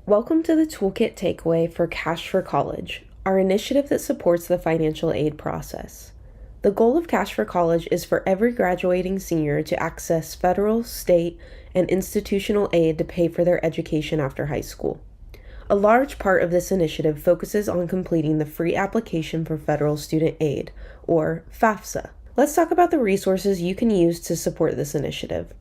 Welcome to the Toolkit takeaway for Cash for College, our initiative that supports the financial aid process. The goal of Cash for College is for every graduating senior to access federal, state, and institutional aid to pay for their education after high school. A large part of this initiative focuses on completing the free application for federal student aid, or FAFSA. Let's talk about the resources you can use to support this initiative.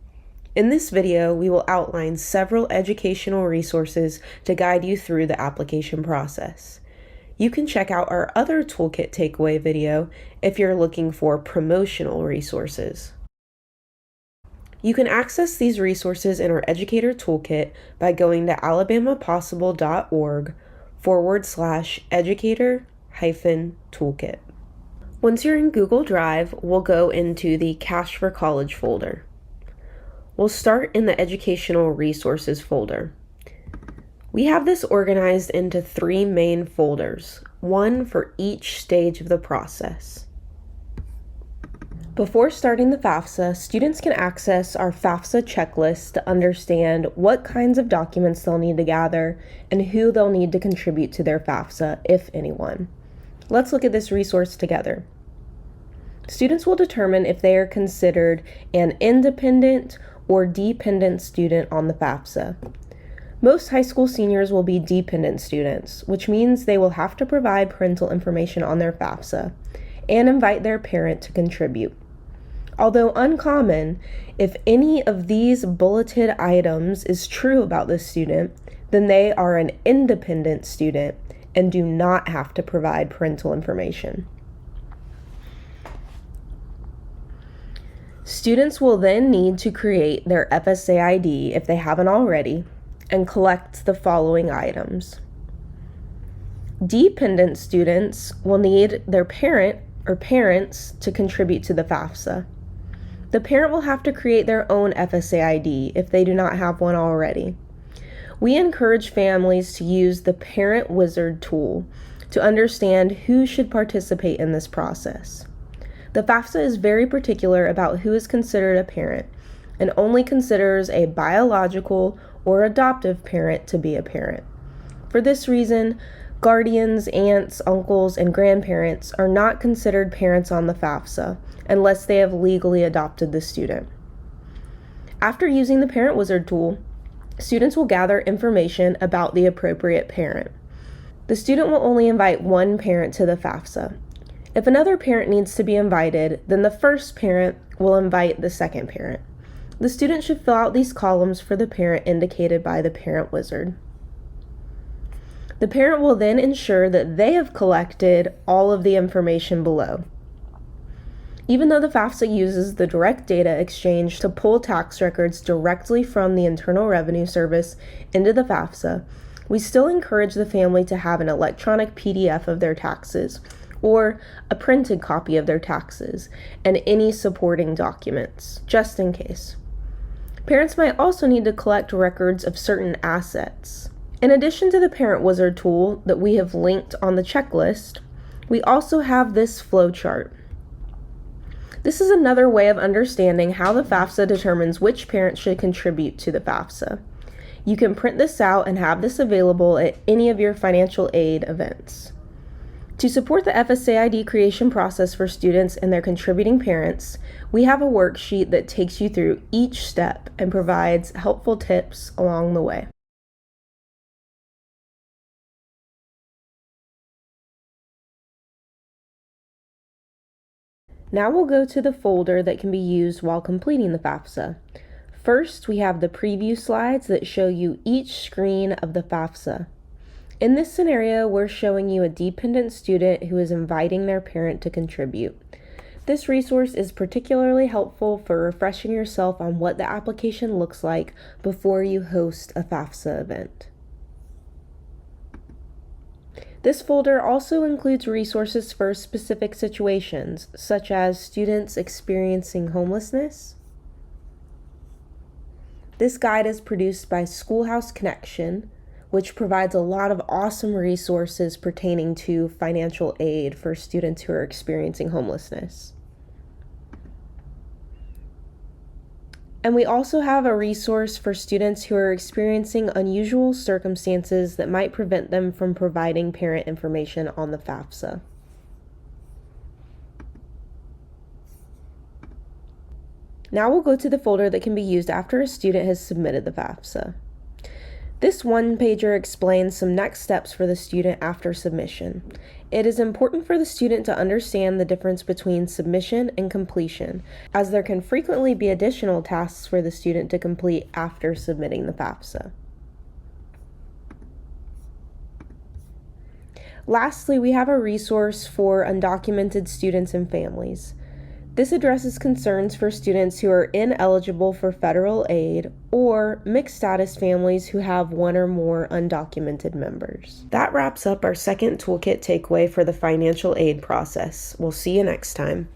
In this video, we will outline several educational resources to guide you through the application process. You can check out our other Toolkit takeaway video if you're looking for promotional resources. You can access these resources in our Educator Toolkit by going to alabamapossible.org/educator-toolkit. Once you're in Google Drive, we'll go into the Cash for College folder. We'll start in the Educational Resources folder. We have this organized into 3 main folders, one for each stage of the process. Before starting the FAFSA, students can access our FAFSA checklist to understand what kinds of documents they'll need to gather and who they'll need to contribute to their FAFSA, if anyone. Let's look at this resource together. Students will determine if they are considered an independent or dependent student on the FAFSA. Most high school seniors will be dependent students, which means they will have to provide parental information on their FAFSA and invite their parent to contribute. Although uncommon, if any of these bulleted items is true about the student, then they are an independent student and do not have to provide parental information. Students will then need to create their FSA ID if they haven't already and collect the following items. Dependent students will need their parent or parents to contribute to the FAFSA. The parent will have to create their own FSA ID if they do not have one already. We encourage families to use the Parent Wizard tool to understand who should participate in this process. The FAFSA is very particular about who is considered a parent and only considers a biological or adoptive parent to be a parent. For this reason, guardians, aunts, uncles, and grandparents are not considered parents on the FAFSA unless they have legally adopted the student. After using the Parent Wizard tool, students will gather information about the appropriate parent. The student will only invite one parent to the FAFSA. If another parent needs to be invited, then the first parent will invite the second parent. The student should fill out these columns for the parent indicated by the Parent Wizard. The parent will then ensure that they have collected all of the information below. Even though the FAFSA uses the direct data exchange to pull tax records directly from the Internal Revenue Service into the FAFSA, we still encourage the family to have an electronic PDF of their taxes or a printed copy of their taxes and any supporting documents, just in case. Parents might also need to collect records of certain assets. In addition to the Parent Wizard tool that we have linked on the checklist, we also have this flowchart. This is another way of understanding how the FAFSA determines which parent should contribute to the FAFSA. You can print this out and have this available at any of your financial aid events. To support the FSA ID creation process for students and their contributing parents, we have a worksheet that takes you through each step and provides helpful tips along the way. Now we'll go to the folder that can be used while completing the FAFSA. First, we have the preview slides that show you each screen of the FAFSA. In this scenario, we're showing you a dependent student who is inviting their parent to contribute. This resource is particularly helpful for refreshing yourself on what the application looks like before you host a FAFSA event. This folder also includes resources for specific situations, such as students experiencing homelessness. This guide is produced by Schoolhouse Connection, which provides a lot of awesome resources pertaining to financial aid for students who are experiencing homelessness. And we also have a resource for students who are experiencing unusual circumstances that might prevent them from providing parent information on the FAFSA. Now we'll go to the folder that can be used after a student has submitted the FAFSA. This one-pager explains some next steps for the student after submission. It is important for the student to understand the difference between submission and completion, as there can frequently be additional tasks for the student to complete after submitting the FAFSA. Lastly, we have a resource for undocumented students and families. This addresses concerns for students who are ineligible for federal aid or mixed status families who have one or more undocumented members. That wraps up our second Toolkit takeaway for the financial aid process. We'll see you next time.